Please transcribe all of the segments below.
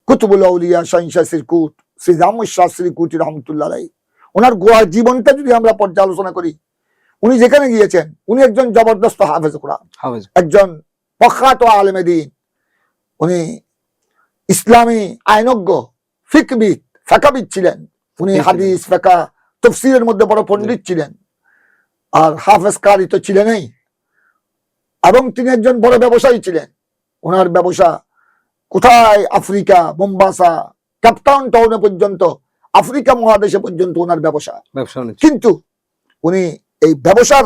কুতুবুল আউলিয়া Shaheen Shah circuit, Syed Ahmad Shah সিরকুটি রহমতুল্লাহ আলাইহি, ওনার গোয়া জীবনটা যদি আমরা পর্যালোচনা করি, উনি যেখানে গিয়েছেন উনি একজন জবরদস্ত হাফেজ কোরআন, একজন প্রখ্যাত আলেমে দ্বীন, উনি ইসলামী আইনজ্ঞ, ফিকবিদ, ফাকাবিদ ছিলেন। উনি হাদিস, ফিকহ, তাফসীরের মধ্যে বড় পণ্ডিত ছিলেন, আর হাফেজ কারি তো ছিলেনই, এবং তিনি একজন বড় ব্যবসায়ী ছিলেন। ওনার ব্যবসা কোথায়, আফ্রিকা, মোম্বাসা, ক্যাপটাউন টাউনে পর্যন্ত, আফ্রিকা মহাদেশে পর্যন্ত ওনার ব্যবসা। কিন্তু উনি এই ব্যবসার,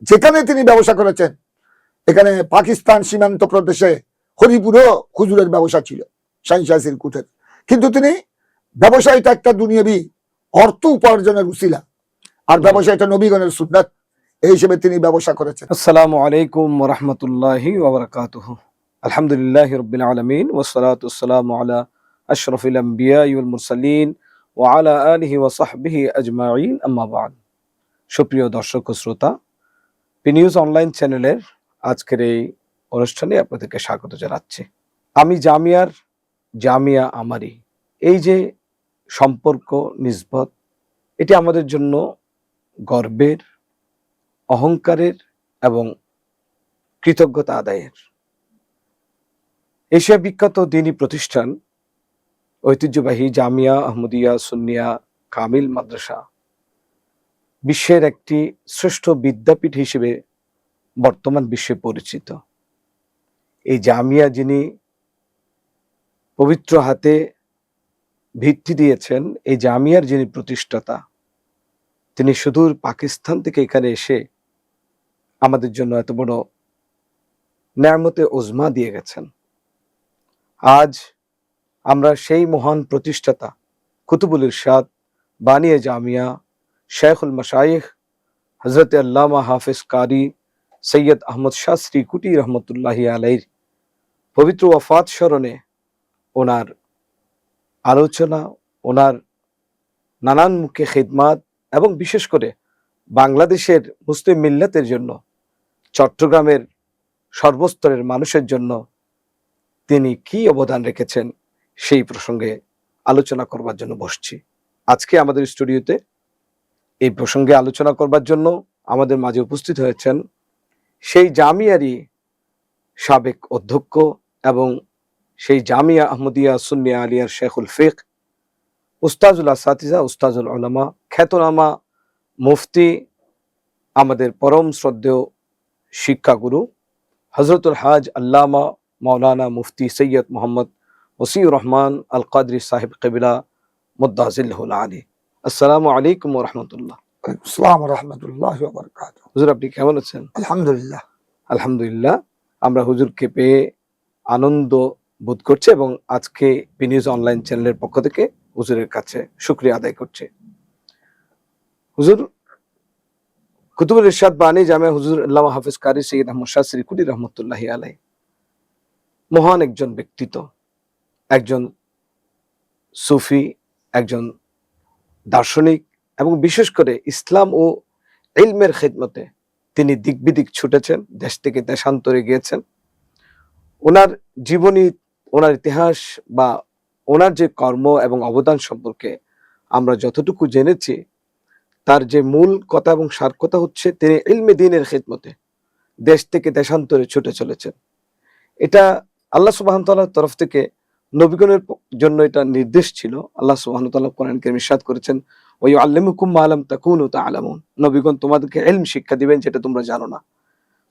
যেখানে তিনি ব্যবসা করেছেন, এখানে পাকিস্তান সীমান্ত প্রদেশে হরিপুরও হুজুরের ব্যবসা ছিল, শাহিনশাহ সিরকুটের। কিন্তু তিনি ব্যবসায়ীটা একটা দুনিয়াবি অর্থ উপার্জনের উসিলা, আর ব্যবসায়ীটা নবীগণের সুন্নাত, এই হিসেবে তিনি ব্যবসা করেছেন। আসসালামু আলাইকুম ওয়া রাহমাতুল্লাহি ওয়া বারাকাতুহু। আলহামদুলিল্লাহি রাব্বিল আলামিন ওয়াস সালাতু ওয়াস সালামু আলা আশরাফিল আমবিয়া ওয়াল মুরসালিন ওয়া আলা আলিহি ওয়া সাহবিহি আজমাইন, আম্মা বা'দ। সুপ্রিয় দর্শক ও শ্রোতা, পি নিউজ অনলাইন চ্যানেলের আজকের এই অনুষ্ঠানে আপনাদেরকে স্বাগত জানাচ্ছি। আমি জামিয়া আমারি, এই যে সম্পর্ক নিসবত, এটি আমাদের জন্য গর্বের, অহংকারের এবং কৃতজ্ঞতা আদায়ের। এশিয়া বিখ্যাত দ্বীনী প্রতিষ্ঠান ঐতিহ্যবাহী জামিয়া আহমদিয়া সুন্নিয়া কামিল মাদ্রাসা বিশ্বের একটি শ্রেষ্ঠ বিদ্যাপীঠ হিসেবে বর্তমান বিশ্বে পরিচিত। এই জামিয়া যিনি পবিত্র হাতে ভিত্তি দিয়েছেন, এই জামিয়ার যিনি প্রতিষ্ঠাতা, তিনি সুদূর পাকিস্তান থেকে এখানে এসে আমাদের জন্য এত বড় নেয়ামতে ওজমা দিয়ে গেছেন। আজ আমরা সেই মহান প্রতিষ্ঠাতা কুতুবুল ইরশাদ বানিয়ে জামিয়া শেখুল মাশাইখ হযরত আল্লামা হাফেজ কারি সৈয়দ আহমদ শাহ সিরকুটি রহমতুল্লাহি আলাইহির পবিত্র ওয়াফাত স্মরণে ওনার আলোচনা, ওনার নানান মুখে খিদমাত, এবং বিশেষ করে বাংলাদেশের মুসলিম মিল্লাতের জন্য, চট্টগ্রামের সর্বস্তরের মানুষের জন্য তিনি কি অবদান রেখেছেন, সেই প্রসঙ্গে আলোচনা করবার জন্য বসছি। আজকে আমাদের স্টুডিওতে এই প্রসঙ্গে আলোচনা করবার জন্য আমাদের মাঝে উপস্থিত হয়েছেন সেই জামিয়ারই সাবেক অধ্যক্ষ এবং সেই জামিয়া আহমদিয়া সুন্নিয়া আলিয়ার শেখুল ফিক, উস্তাজুল আসাতিজা, উস্তাজুল উলামা, খ্যাতনামা মুফতি, আমাদের পরম শ্রদ্ধেয় শিক্ষাগুরু হযরতুল হাজ আল্লামা মাওলানা মুফতি সৈয়দ মোহাম্মদ ওসিউর রহমান আল কাদরি সাহেব কিবলা মুদ্দাজিল্লাহুল আলী। আসসালামু আলাইকুম ওয়া রাহমাতুল্লাহ। আসসালামু আলাইকুম ওয়া রাহমাতুল্লাহি ওয়া বারাকাতুহু। হুজুর, আপনি কেমন আছেন? আলহামদুলিল্লাহ। আলহামদুলিল্লাহ, আমরা হুজুরকে পেয়ে আনন্দ বোধ করছি এবং আজকে পি নিউজ অনলাইন চ্যানেলের পক্ষ থেকে হুজুরের কাছে শুকরিয়া আদায় করছি। হুজুর, কুতুবুল ইরশাদ বানী জামিয়া হুজুর আল্লামা হাফেজ কারি সৈয়দ আহমদ শাহ সিরকুটি রহমতুল্লাহি আলাইহি মহান একজন ব্যক্তিত্ব, একজন সুফি, একজন দার্শনিক, এবং বিশেষ করে ইসলাম ও ইলমের খিদমতে তিনি দিক বিদিক ছুটেছেন, দেশ থেকে দেশান্তরে গিয়েছেন। ওনার জীবনী, ওনার ইতিহাস বা ওনার যে কর্ম এবং অবদান সম্পর্কে আমরা যতটুকু জেনেছি, তার যে মূল কথা এবং সার কথা হচ্ছে তিনি ইলমে দ্বীনের খিদমতে দেশ থেকে দেশান্তরে ছুটে চলেছেন। এটা আল্লাহ সুবহানাহু ওয়া তাআলার তরফ থেকে নবীগণের জন্য এটা নির্দেশ ছিল। আল্লাহ সুবহানাহু ওয়া তাআলা কোরআন কারীমে ইরশাদ করেছেন, ওয়া ইউআল্লিমুকুম মা লাম তাকুনু তা'লামুন, নবীগণ তোমাদেরকে ইলম শিক্ষা দিবেন যেটা তোমরা জানো না।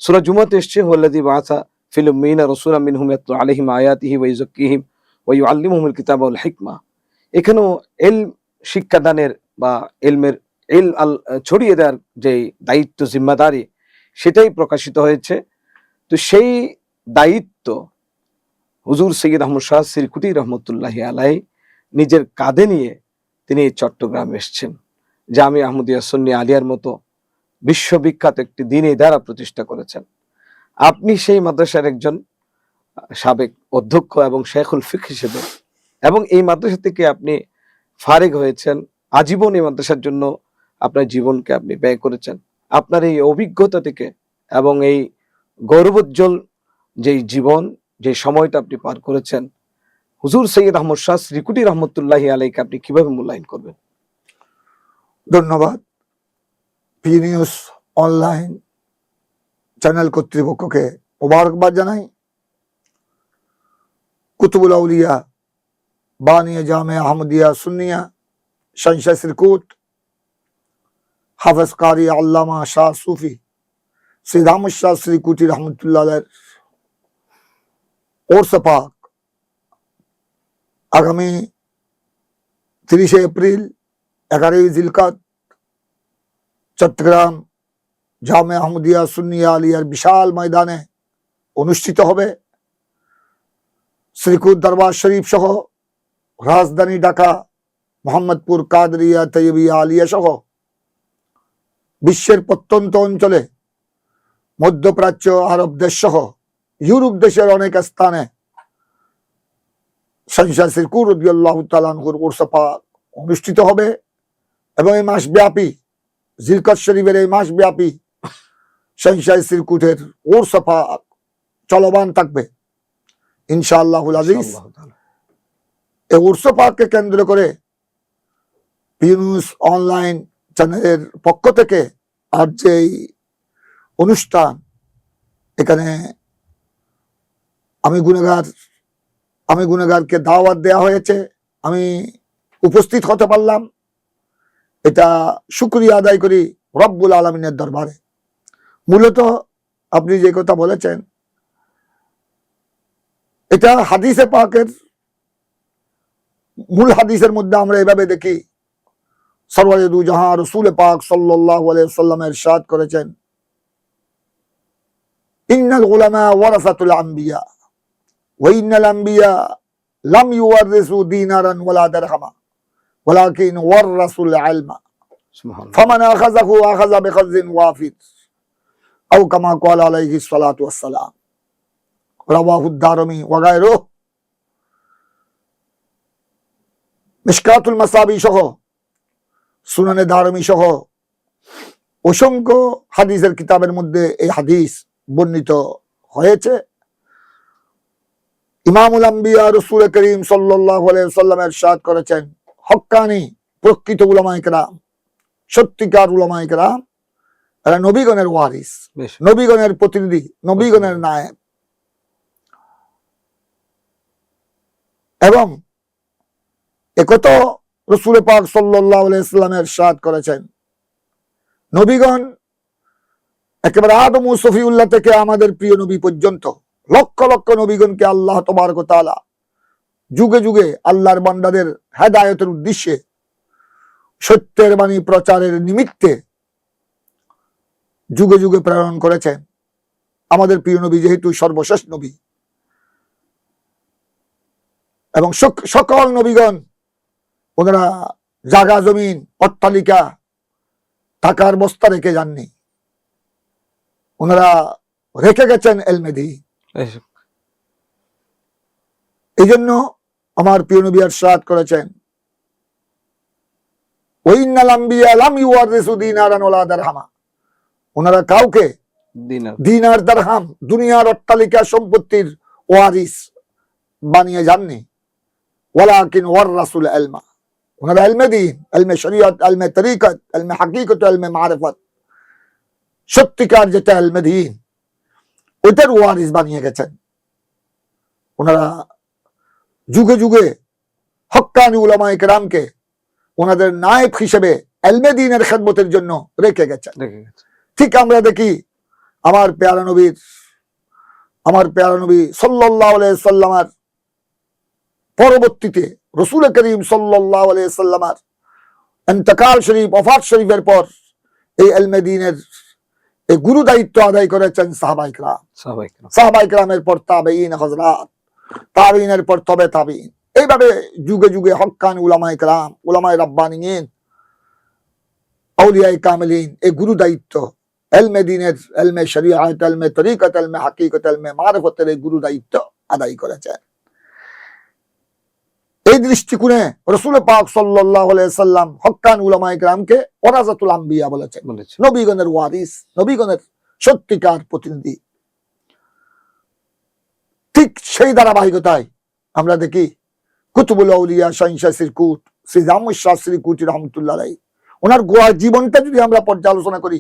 সূরা জুমাতে এসেছে, হুয়াল্লাযী বা'আসা ফিল উম্মিয়িনা রাসূলাম মিনহুম ইয়াতলু আলাইহিম আয়াতিহি ওয়া ইউযাক্কিহিম ওয়া ইউআল্লিমুহুমুল কিতাবা ওয়াল হিকমা। এখানেও ইলম শিক্ষাদানের বা ইলমের ছড়িয়ে দেওয়ার যে দায়িত্ব, জিম্মাদারি, সেটাই প্রকাশিত হয়েছে। তো সেই দায়িত্ব হুজুর সৈয়দ আহমদ শাহ সিরকুটি রহমতুল্লাহি আলাইহি নিজের কাঁধে নিয়ে তিনি চট্টগ্রামে এসেছেন। জামিয়া আহমদিয়া সুন্নিয়া আলিয়ার মতো বিশ্ববিখ্যাত একটি দ্বীনী ইদারা প্রতিষ্ঠা করেছেন। আপনি সেই মাদ্রাসার একজন সাবেক অধ্যক্ষ এবং শেখুল ফিক হিসেবে, এবং এই মাদ্রাসা থেকে আপনি ফারিগ হয়েছেন, আজীবন এই মাদ্রাসার জন্য আপনার জীবনকে আপনি ব্যয় করেছেন। আপনার এই অভিজ্ঞতা থেকে এবং এই গৌরবোজ্জ্বল যেই জীবন, যে সময়টা আপনি পার করেছেন, হুজুর সৈয়দ আহমদ শাহ শ্রীকুটি রহমতুল্লাহি আলাইকে আপনি কিভাবে মূল্যায়ন করবেন? ধন্যবাদ। পি নিউজ অনলাইন চ্যানেল কর্তৃপক্ষকে মোবারকবাদ জানাই। কুতুবুল আউলিয়া বানিয়া জামে আহমদিয়া সুন্নিয়া শাহ শ্রীকুট হাফেজ কারি আল্লামা শাহ সুফি সৈয়দ আহমদ শাহ শ্রীকুটি রহমতুল্লাহ ওরস পাক আগামী 30 এপ্রিল 11 জিলকাত চট্টগ্রাম জামে আহমদিয়া সুন্নিয়া আলিয়ার বিশাল ময়দানে অনুষ্ঠিত হবে। শ্রীকুট দরবার শরীফ সহ রাজধানী ঢাকা, মোহাম্মদপুর কাদরিয়া তৈয়বিয়া আলিয়া সহ বিশ্বের প্রত্যন্ত অঞ্চলে, মধ্যপ্রাচ্য, আরব দেশ সহ ইউরোপ দেশের অনেক স্থানে শাহ শ্রীকুট রাদিয়াল্লাহু তাআলা আনহুর উরস পাক অনুষ্ঠিত হবে এবং এই মাস ব্যাপী, জিলকত শরীফের এই মাস ব্যাপী শাহ শ্রীকুটের উরস পাক চলমান থাকবে ইনশাআল্লাহুল আজিজ। এই উরস পাককে কেন্দ্র করে পি নিউজ অনলাইন চ্যানেলের পক্ষ থেকে আর যে অনুষ্ঠান, এখানে আমি গুনাহগারকে দাওয়াত দেওয়া হয়েছে, আমি উপস্থিত হতে পারলাম, এটা শুকরিয়া আদায় করি রব্বুল আলামিনের দরবারে। মূলত আপনি যে কথা বলেছেন, এটা হাদিসে পাকের মূল হাদিসের মধ্যে আমরা এভাবে দেখি, সরওয়ারে দু জাহান রাসূল পাক সাল্লাল্লাহু আলাইহি ওয়াসাল্লাম ইরশাদ করেছেন, ইন্নাল উলামা ওয়ারাসাতুল আম্বিয়া ওয়া ইন্নাল আম্বিয়া লাম ইউওয়ারিসু দিনারান ওয়ালা দিরহামা ওয়ালাকিন ওয়ারাসুল ইলমা ফামান আখাযাহু আখাযা বিখাযিন ওয়াফির আও কামা ক্বালা আলাইহি সালাতু ওয়াসসালাম রাওয়াহু দারমি ওয়া গায়রুহু। মিশকাতুল মাসাবি সহ সুনানে দারমি সহ অসংখ্য হাদিসের কিতাবের মধ্যে এই হাদিস বর্ণিত হয়েছে। ইমামুল আম্বিয়া রাসূল করিম সাল্লাল্লাহু আলাইহি ওয়াসাল্লাম ইরশাদ করেছেন, হক্কানি প্রকৃত উলামায়ে কেরাম, সত্যিকার উলামায়ে কেরাম, এরা নবীগণের ওয়ারিস, নবীগণের প্রতিনিধি, নবীগণের নায়েব। এবং একথা রাসূল পাক সাল্লাল্লাহু আলাইহি ওয়াসাল্লাম ইরশাদ করেছেন, নবীগণ একেবারে আদম ও সফিউল্লাহ থেকে আমাদের প্রিয় নবী পর্যন্ত লক্ষ লক্ষ নবীগণকে আল্লাহ তাবারক ওয়া তাআলা যুগে যুগে আল্লাহর বান্দাদের হেদায়েতের উদ্দেশ্যে, সত্যের বাণী প্রচারের নিমিত্তে যুগে যুগে প্রেরণ করেছেন। আমাদের প্রিয় নবী যেহেতু সর্বশেষ নবী, এবং সকল নবীগণ ওনারা জায়গা জমিন অট্টালিকা টাকার বস্তা রেখে যাননি, ওনারা রেখে গেছেন ইলমে দ্বীন। এই জন্য আমার প্রিয় নবী ইরশাদ করেছেন, ওয়া ইন্নাল আম্বিয়া লাম ইউওয়ারিসু দিনারান ওয়ালা দিরহামা, ওনারা কাউকে দিনার দিরহাম দুনিয়ার অট্টালিকা সম্পত্তির ওয়ারিস বানিয়ে যাননি, ওয়ালাকিন ওয়ারাসুল ইলমা, ওনারা ইলমে দ্বীন, ইলমে শরীয়ত, ইলমে তরিকত, ইলমে হাকিকত, ইলমে মারিফত, সত্যিকার যেটা ইলমে দ্বীন, ওইটার ওয়ারিস বানিয়ে গেছেন। ওনারা যুগে যুগে হক্কানি উলামায়ে কেরামকে ওনাদের নায়েব হিসেবে ইলমে দ্বীনের খেদমতের জন্য রেখে গেছেন। ঠিক আমরা দেখি আমার প্যারা নবী সাল্লাল্লাহু আলাইহি ওয়াসাল্লামের পরবর্তীতে রাসূল করিম সাল্লাল্লাহু আলাইহি ওয়াসাল্লামের ইন্তেকাল শরীফ, ওফাত শরীফের পর এই ইলমে দ্বীনের এই গুরু দায়িত্ব আদায় করেছেন সাহাবায়ে কেরাম, সাহাবায়ে কেরামের পর তাবেঈন হযরত, তাবেঈনের পর তবে তাবেঈন, এইভাবে যুগে যুগে হক্কানি উলামায়ে কেরাম, উলামায়ে রাব্বানিয়িন, আউলিয়ায়ে কামিলিন এই গুরু দায়িত্ব ইলমে দ্বীনের, ইলমে শরীয়ত, ইলমে তরিকত, ইলমে হাকিকত, ইলমে মারিফতের এই গুরু দায়িত্ব আদায় করেছেন। এই দৃষ্টিকোণে রাসূল পাক সাল্লাল্লাহু আলাইহি ওয়াসাল্লাম হক্কানি উলামায়ে কেরামকে ওয়ারাসাতুল আম্বিয়া বলেছেন, নবীগণের ওয়ারিস, নবীগণের সত্যিকার প্রতিনিধি। ঠিক সেই ধারাবাহিকতায় আমরা দেখি কুতুবুল আউলিয়া শাহ সিরকুট শ্রী জামুস শাহ সিরকুটি রহমতুল্লাহ আলাইহি, ওনার গোয়া জীবনটা যদি আমরা পর্যালোচনা করি,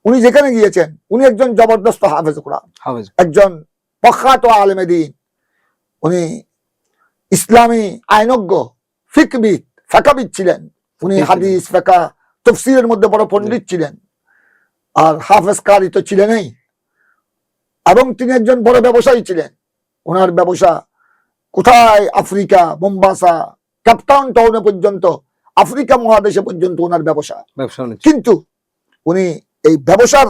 উনি যেখানে গিয়েছেন উনি একজন জবরদস্ত হাফেজ কোরআন, একজন প্রখ্যাত আলেমে দ্বীন, উনি ইসলামী আইনজ্ঞ, ফিকবিদ, ফিকাহবিদ ছিলেন। উনি হাদিস, ফিকহ, তাফসীরের মধ্যে বড় পণ্ডিত ছিলেন, আর হাফেজ কারি তো ছিলেনই, এবং তিনি একজন বড় ব্যবসায়ী ছিলেন। ওনার ব্যবসা কোথায়, আফ্রিকা, মোম্বাসা, কেপটাউন টাউনে পর্যন্ত, আফ্রিকা মহাদেশে পর্যন্ত ওনার ব্যবসা। কিন্তু উনি এই ব্যবসার,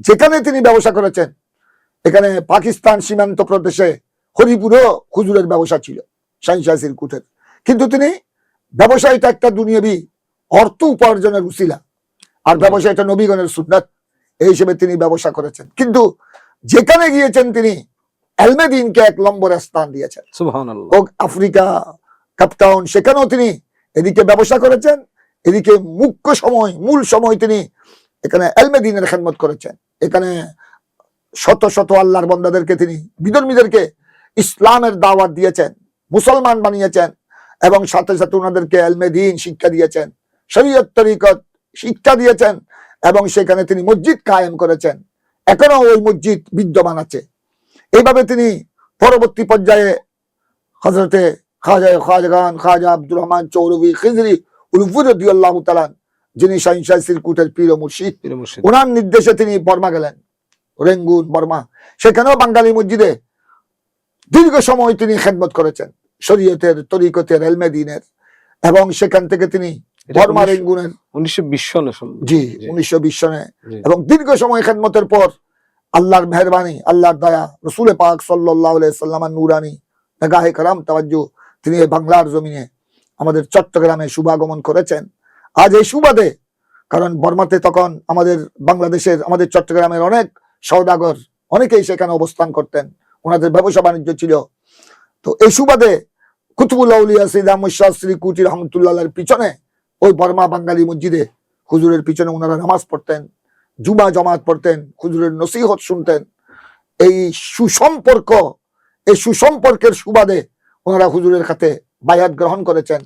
যেখানে তিনি ব্যবসা করেছেন, এখানে পাকিস্তান সীমান্ত প্রদেশে হরিপুরও হুজুরের ব্যবসা ছিল, শাহ সিরকুটের। কিন্তু তিনি ব্যবসায়টা একটা দুনিয়াবি অর্থ উপার্জনের উসিলা, আর ব্যবসায়টা নবীগণের সুন্নাত, এই হিসেবে তিনি ব্যবসা করেছেন। কিন্তু যেখানে গিয়েছেন তিনি এলমে দ্বীনকে এক নম্বরে স্থান দিয়েছেন। সুবহানাল্লাহ। আফ্রিকা, কেপটাউন, সেখানেও তিনি এদিকে ব্যবসা করেছেন, এদিকে মূল সময় তিনি এখানে এলমে দ্বীনের খেদমত করেছেন। এখানে শত শত আল্লাহর বান্দাদেরকে তিনি, বিধর্মীদেরকে ইসলামের দাওয়াত দিয়েছেন, মুসলমান বানিয়েছেন, এবং সাথে সাথে ওনাদেরকে এলমে দ্বীন শিক্ষা দিয়েছেন, শরীয়ত তরিকত শিক্ষা দিয়েছেন, এবং সেখানে তিনি মসজিদ কায়েম করেছেন। এখনো ওই মসজিদ বিদ্যমান আছে। এইভাবে তিনি পরবর্তী পর্যায়ে হযরতে খাজা আব্দুর রহমান চৌরভী খিজরি উলফুর রাদিয়াল্লাহু তাআলা, যিনি শাহ সিরকুটের পীর ও মুর্শিদ, ওনার নির্দেশে তিনি বর্মা গেলেন, রেঙ্গুন, বর্মা। সেখানেও বাঙালি মসজিদে দীর্ঘ সময় তিনি খেদমত করেছেন, শরীয়তের, তরিকতের, এলমে দ্বীনের, এবং সেখান থেকে তিনি বর্মা, রেঙ্গুনের 1920 সনে, এবং দীর্ঘ সময় খেদমতের পর আল্লাহর মেহরবানি, আল্লাহর দয়া, রাসূল পাক সাল্লাল্লাহু আলাইহি ওয়াসাল্লামের নূরানি নিগাহে কারাম তাওয়াজ্জু, তিনি বাংলার জমিনে আমাদের চট্টগ্রামে শুভাগমন করেছেন। আজ এই সুবাদে, কারণ বর্মাতে তখন আমাদের বাংলাদেশের, আমাদের চট্টগ্রামের অনেক সওদাগর, অনেকেই সেখানে অবস্থান করতেন, ওনাদের ব্যবসা বাণিজ্য ছিল। তো এই সুবাদে কুতুবুল আউলিয়া সৈয়দ আহমদ শাহ সিরকুটি রহমতুল্লাহ আলাইহির পিছনে, ওই বর্মা বাঙালি মসজিদে হুজুরের পিছনে ওনারা নামাজ পড়তেন, জুমা জমাত পড়তেন, হুজুরের নসিহত শুনতেন। এই সুসম্পর্কের সুবাদে ওনারা হুজুরের কাছে বায়াত গ্রহণ করেছেন,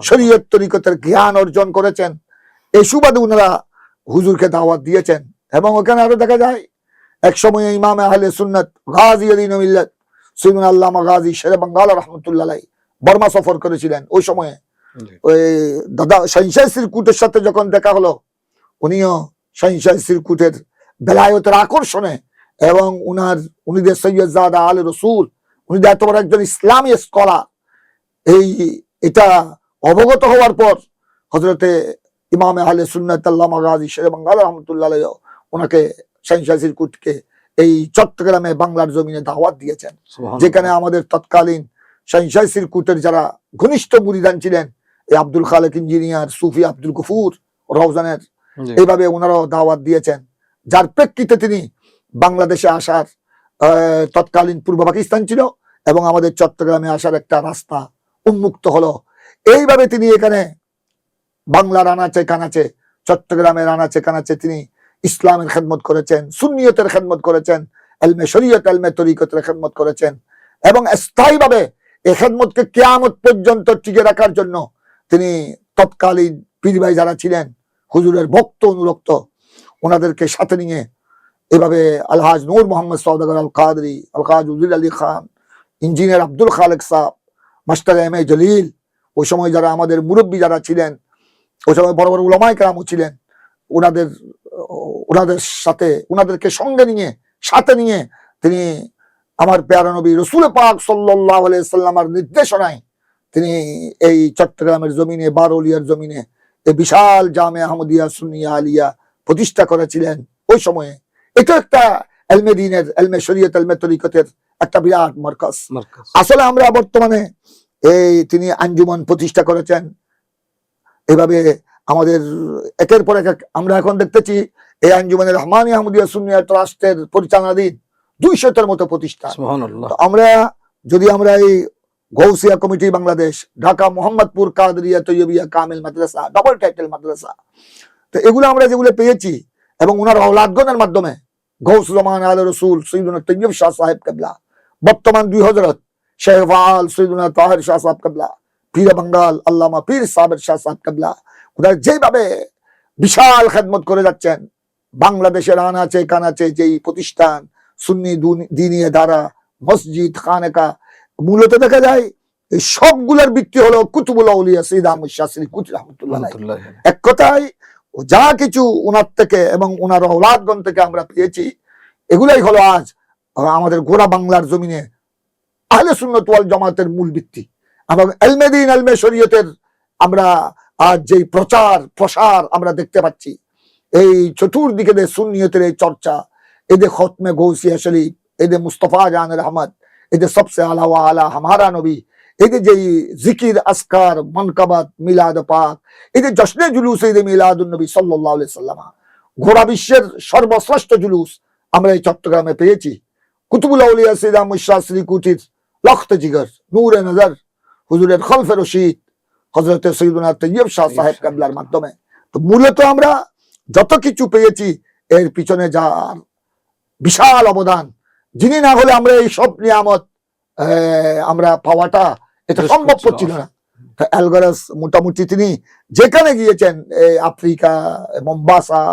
শরীয়ত তরিকতের জ্ঞান অর্জন করেছেন। এই সুবাদে ওনারা হুজুরকে দাওয়াত দিয়েছেন। এবং ওখানে আরো দেখা যায়, এক সময় ইমাম আহলে সুন্নাত গাজী আদিন মিল্লাত সৈয়দ আল্লামা গাজী শেরে বাঙ্গাল রাহমাতুল্লাহ আলাইহি বর্মা সফর করেছিলেন। ওই সময়ে ওই দাদা শাহ সিরকুটের সাথে যখন দেখা হলো, উনিও শাহ সিরকুটের বেলায়েতের আকর্ষণে, এবং উনিদের সৈয়দজাদা আলে রসুল, উনি এত বড় একজন ইসলামী স্কলার, এটা অবগত হওয়ার পর হযরতে ইমাম আহলে সুন্নাত আল্লামা গাজী শেরে বাঙ্গাল রাহমাতুল্লাহ আলাইহি ওনাকে শাহ সিরকুটকে এই চট্টগ্রামে বাংলার জমিনে দাওয়াত দিয়েছেন, যেখানে আমাদের তৎকালীন শাহ সিরকুটের যারা ঘনিষ্ঠ মুরিদান ছিলেন, এই আব্দুল খালেক ইঞ্জিনিয়ার, সুফি আব্দুল গফুর রওজানের, এইভাবে ওনারাও দাওয়াত দিয়েছেন, যার প্রেক্ষিতে তিনি বাংলাদেশে আসার, তৎকালীন পূর্ব পাকিস্তান ছিল, এবং আমাদের চট্টগ্রামে আসার একটা রাস্তা উন্মুক্ত হলো। এইভাবে তিনি এখানে বাংলার আনাচে কানাচে, চট্টগ্রামের আনাচে কানাচে তিনি ইসলামের খেদমত করেছেন, সুন্নিয়তের খেদমত করেছেন, এলমে শরীয়ত, এলমে তরিকতের খেদমত করেছেন, এবং স্থায়ীভাবে এই খেদমতকে কিয়ামত পর্যন্ত টিকে রাখার জন্য তিনি তৎকালীন পীর ভাই যারা ছিলেন, হুজুরের ভক্ত অনুরক্ত, ওনাদেরকে সাথে নিয়ে এভাবে আলহাজ নূর মোহাম্মদ সওদাগর আল কাদরি, আলহাজ উজির আলী খান, ইঞ্জিনিয়ার আব্দুল খালেক সাহেব, মাস্টার এম এ জলিল, ওই সময় যারা আমাদের মুরব্বী যারা ছিলেন, ওই সময় বড় বড় উলামায়ে কেরামও ছিলেন, ওনাদেরকে সঙ্গে নিয়ে, সাথে নিয়ে তিনি আমার প্যারা নবী রাসূল পাক সাল্লাল্লাহু আলাইহি ওয়াসাল্লামের নির্দেশনায় তিনি এই চট্টগ্রামের জমিনে, বারউলিয়ার জমিনে এই বিশাল জামে আহমদিয়া সুন্নিয়া আলিয়া প্রতিষ্ঠা করেছিলেন। ওই সময়ে এটা একটা এলমে দ্বীনের, এলমে শরীয়ত, এলমে তরিকতের একটা বিরাট মারকাজ। আসলে আমরা বর্তমানে তিনি আঞ্জুমান প্রতিষ্ঠা করেছেন। এভাবে আমাদের একের পর এক আমরা এখন দেখতেছি এই আঞ্জুমানের রহমানী আহমদিয়া সুন্নিয়া ট্রাস্টের পরিচালনাধীন 200-এর মতো প্রতিষ্ঠান। আমরা এই গৌসিয়া কমিটি বাংলাদেশ, ঢাকা মোহাম্মদপুর কাদরিয়া তৈয়বিয়া কামিল মাদ্রাসা, ডবল টাইটেল মাদ্রাসা, তো এগুলো আমরা যেগুলো পেয়েছি, এবং ওনার ঔলাদগণের মাধ্যমে গৌস জামান আলে রসুল সৈয়দুনা তৈয়ব শাহ সাহেব কেবলা, বর্তমান 2 হযরত শেহওয়াল সৈয়দুনা তাহের শাহ সাহেব কাবলা, পীর বাঙ্গাল আল্লামা পীর সাহেবের শাহ সাহেব কাবলা, ওনারা যেভাবে বিশাল খেদমত করে যাচ্ছেন, বাংলাদেশের আনাচে কানাচে যেই প্রতিষ্ঠান সুন্নি দ্বীনি ধারা, মসজিদ, খানেকা, মূলত দেখা যায় এই সবগুলোর ভিত্তি হলো কুতুবুল আউলিয়া সৈয়দ আহমদ শাহ সিরকুটি রহমতুল্লাহ আলাইহি। এক কথায় যা কিছু ওনার থেকে এবং ওনার ঔলাদগণ থেকে আমরা পেয়েছি, এগুলাই হলো আজ আমাদের গোড়া বাংলার জমিনে আহলে সুন্নাত ওয়াল জামাতের মূল ভিত্তি। এবং ইলমে দ্বীন ইলমে শরীয়তের আমরা আজ যেই প্রচার প্রসার আমরা দেখতে পাচ্ছি, এই চতুর্দিকে যে সুন্নিয়তের এই চর্চা, এদের খতমে গৌসিয়া শরীফ, এদের মুস্তফা জানের আহমদ, এদের সবসে আলা ওয়া আলা হামারা নবী, এদের যেই জিকির আসকার মনকাবাত মিলাদ পাক, এদের জশ্নে জুলুস, এদের মিলাদুন নবী সাল্লাল্লাহু আলাইহি সাল্লাম, গোড়া বিশ্বের সর্বশ্রেষ্ঠ জুলুস আমরা এই চট্টগ্রামে পেয়েছি। কুতুবুল আউলিয়া সৈয়দ আহমদ শাহ সিরকুটির লখত জিগর, নূরে নজর, হুজুরের খলফে রশিদ হযরত সৈয়দুনা তৈয়ব শাহ সাহেব কাবলার মাধ্যমে। তো মূলত আমরা যত কিছু পেয়েছি এর পিছনে যার বিশাল অবদান, যিনি না হলে আমরা এই সব নিয়ামত আমরা পাওয়াটা এটা সম্ভব ছিল না। অ্যালগারাস মোটামুটি তিনি যেখানে গিয়েছেন, আফ্রিকা, মোম্বাসা,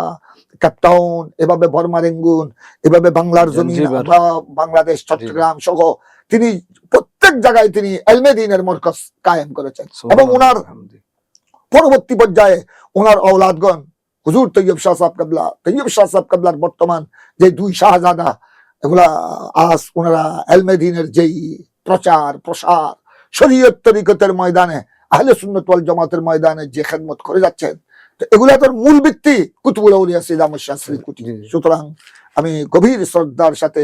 ক্যাপটাউন, এভাবে বর্মা রেঙ্গুন, এভাবে বাংলার জমিন, বাংলাদেশ, চট্টগ্রাম সহ তিনি প্রত্যেক জায়গায় তিনি ইলমে দ্বীনের মরকজ কায়েম করেছেন। এবং ওনার পরবর্তী পর্যায়ে ওনার ঔলাদগণ হুজুর তৈয়ব শাহ সাহেব কাবলা, তৈয়ব শাহ সাহেব কাবলার বর্তমান যে দুই শাহজাদা, এগুলা আজ ওনারা ইলমে দ্বীনের যেই প্রচার প্রসার, শরীয়ত তরিকতের ময়দানে, আহলে সুন্নাত ওয়াল জামাতের ময়দানে যে খেদমত করে যাচ্ছেন, তো এগুলা তোর মূল ভিত্তি কুতুবুল আউলিয়া সৈয়দ আহমদ শাহ সিরকুটি। সুতরাং আমি গভীর শ্রদ্ধার সাথে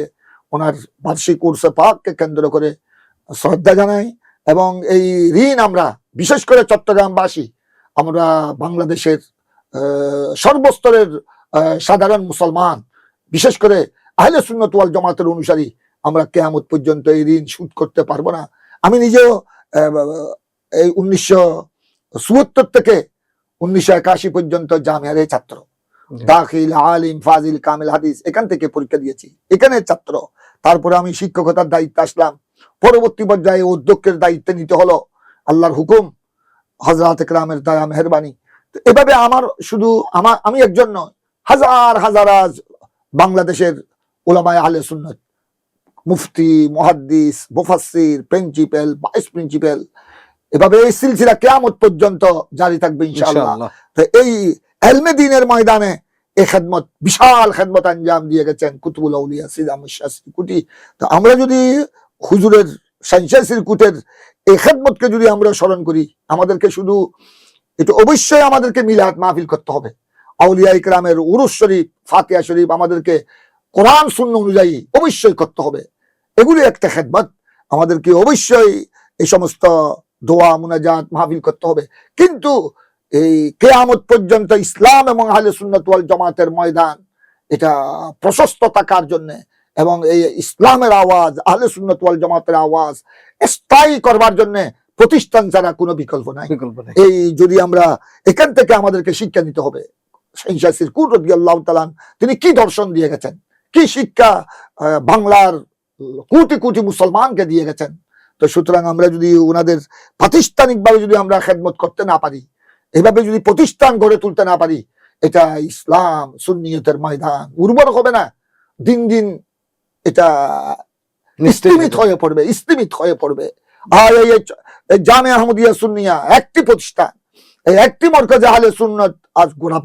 ওনার বার্ষিক উরসে পাককে কেন্দ্র করে শ্রদ্ধা জানাই। এবং এই ঋণ আমরা বিশেষ করে চট্টগ্রামবাসী, আমরা বাংলাদেশের সর্বস্তরের সাধারণ মুসলমান, বিশেশ করে আহলে সুন্নাত ওয়াল জামাতের অনুসারী, আমরা কিয়ামত পর্যন্ত এই ঋণ শোধ করতে পারবো না। আমি নিজেও এই 1974 থেকে 1981 পর্যন্ত জামিয়ার ছাত্র, দাখিল, আলিম, ফাজিল, কামিল, হাদিস, এখান থেকে পরীক্ষা দিয়েছি, এখানে ছাত্র। তারপরে আমি শিক্ষকতার দায়িত্বে আসলাম, পরবর্তী পর্যায়ে অধ্যক্ষের দায়িত্ব নিতে হলো, আল্লাহর হুকুম, হযরত ইকরামের দয়া মেহেরবানি। এভাবে আমার শুধু আমি একজন নয়, হাজার হাজার বাংলাদেশের উলামায়ে আহলে সুন্নাত, মুফতি, মুহাদ্দিস, মুফাসসির, প্রিন্সিপাল, ভাইস প্রিন্সিপাল, এভাবে এই সিলসিলা কিয়ামত পর্যন্ত জারি থাকবে ইনশাআল্লাহ। তো এই ইলমে দ্বীনের ময়দানে এই খেদমত, বিশাল খেদমত আঞ্জাম দিয়ে গেছেন কুতুবুল আউলিয়া সৈয়দ আহমদ শাহ সিরকুটি। তো আমরা যদি হুজুরের শাহ সিরকুটের এই খেদমতকে যদি আমরা স্মরণ করি, আমাদেরকে শুধু এটা অবশ্যই আমাদেরকে মিলাদ মাহফিল করতে হবে, আউলিয়া ইকরামের উরুস শরীফ, ফাতিহা শরীফ আমাদেরকে কোরআন সুন্নাহ অনুযায়ী অবশ্যই করতে হবে। এগুলি একটা খেদমত, আমাদেরকে অবশ্যই এই সমস্ত দোয়া মুনাজাত মাহফিল করতে হবে। কিন্তু এই কিয়ামত পর্যন্ত ইসলাম এবং আহলে সুন্নাত ওয়াল জামাতের ময়দান এটা প্রশস্ত থাকার জন্য, এবং এই ইসলামের আওয়াজ, আহলে সুন্নাত ওয়াল জামাতের আওয়াজ স্থায়ী করবার জন্য প্রতিষ্ঠান ছাড়া কোনো বিকল্প নাই। এই যদি আমরা এখান থেকে আমাদেরকে শিক্ষা নিতে হবে, শাহ সিরকুট রাদিয়াল্লাহু তাআলা তিনি কি দর্শন দিয়ে গেছেন, কি শিক্ষা বাংলার কোটি কোটি মুসলমানকে দিয়ে গেছেন। তো সুতরাং আমরা যদি ওনাদের প্রাতিষ্ঠানিক ভাবে যদি আমরা খেদমত করতে না পারি, এভাবে যদি প্রতিষ্ঠান গড়ে তুলতে না পারি, এটা ইসলাম সুন্নিয়তের ময়দান উর্বর হবে না, দিন দিন এটা স্তিমিত হয়ে পড়বে। আর এই জামিয়া আহমদিয়া সুন্নিয়া একটি প্রতিষ্ঠান, এই একটি মরকজ আহলে সুন্নাত আজ গোটা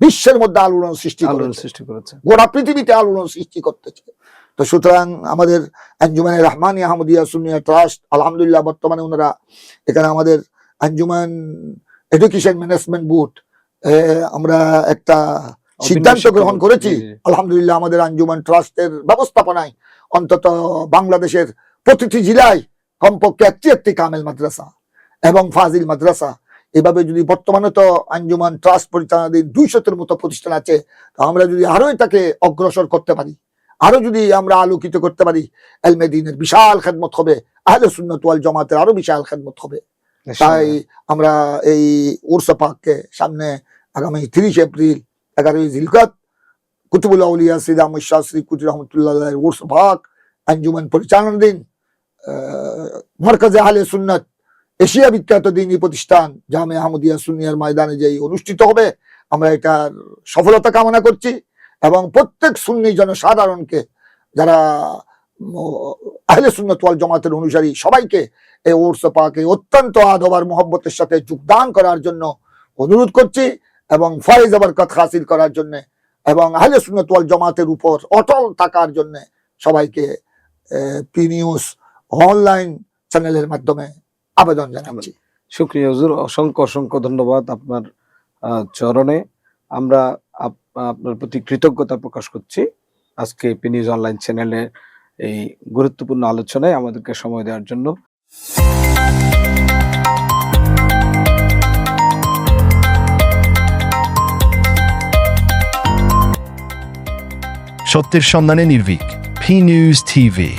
বিশ্বের মধ্যে আলোড়ন সৃষ্টি করেছে, গোটা পৃথিবীতে আলোড়ন সৃষ্টি করতেছে। তো সুতরাং আমাদের আঞ্জুমানে রহমানী আহমদিয়া সুন্নিয়া ট্রাস্ট, আলহামদুলিল্লাহ বর্তমানে ওনারা এখানে আমাদের আঞ্জুমান এডুকেশন ম্যানেজমেন্ট বোর্ড আমরা একটা সিদ্ধান্ত গ্রহণ করেছি, আলহামদুলিল্লাহ আমাদের আঞ্জুমান ট্রাস্টের ব্যবস্থাপনায় অন্তত বাংলাদেশের প্রতিটি জেলায় কমপক্ষে একটি কামেল মাদ্রাসা এবং ফাজিল মাদ্রাসা, এভাবে যদি বর্তমানে তো আঞ্জুমান ট্রাস্ট পরিচালনাধীন 200-এর মতো প্রতিষ্ঠান আছে, তো আমরা যদি আরো এটাকে অগ্রসর করতে পারি, আরো যদি আমরা আলোকিত করতে পারি, ইলমে দ্বীনের বিশাল খেদমত হবে, আহলে সুন্নাত ওয়াল জামাতের আরো বিশাল খেদমত হবে। তাই আমরা এই উরস পাককে সামনে আগামী 30 এপ্রিল 11 জিলকত কুতুবুল আউলিয়া সৈয়দ আহমদ শাহ সিরকুটি রহমতুল্লাহ আলাইহির উরস পাক আঞ্জুমান পরিচালনাধীন মারকাজে আহলে সুন্নাত এশিয়া বিখ্যাত দ্বীনি প্রতিষ্ঠান জামে আহমদিয়া সুন্নিয়ার ময়দানে যেই অনুষ্ঠিত হবে, আমরা এটার সফলতা কামনা করছি এবং প্রত্যেক সুন্নি জনসাধারণকে, যারা আহলে সুন্নাত ওয়াল জামাতের অনুসারী, সবাইকে এই উরস পাকে অত্যন্ত আদব আর মোহব্বতের সাথে যোগদান করার জন্য অনুরোধ করছি এবং ফয়েজ বরকত হাসিল করার জন্য এবং আহলে সুন্নাত ওয়াল জামাতের উপর অটল থাকার জন্য সবাইকে পি নিউজ অনলাইন চ্যানেলের মাধ্যমে আবেদন জানাচ্ছি। শুকরিয়া হুজুর, অসংখ্য অসংখ্য ধন্যবাদ আপনার চরণে। আমরা আপনার প্রতি কৃতজ্ঞতা প্রকাশ করছি আজকে পি নিউজ অনলাইন চ্যানেলে এই গুরুত্বপূর্ণ আলোচনায় আমাদেরকে সময় দেওয়ার জন্য। সত্যের সন্ধানে নির্ভীক, পি নিউজ টিভি।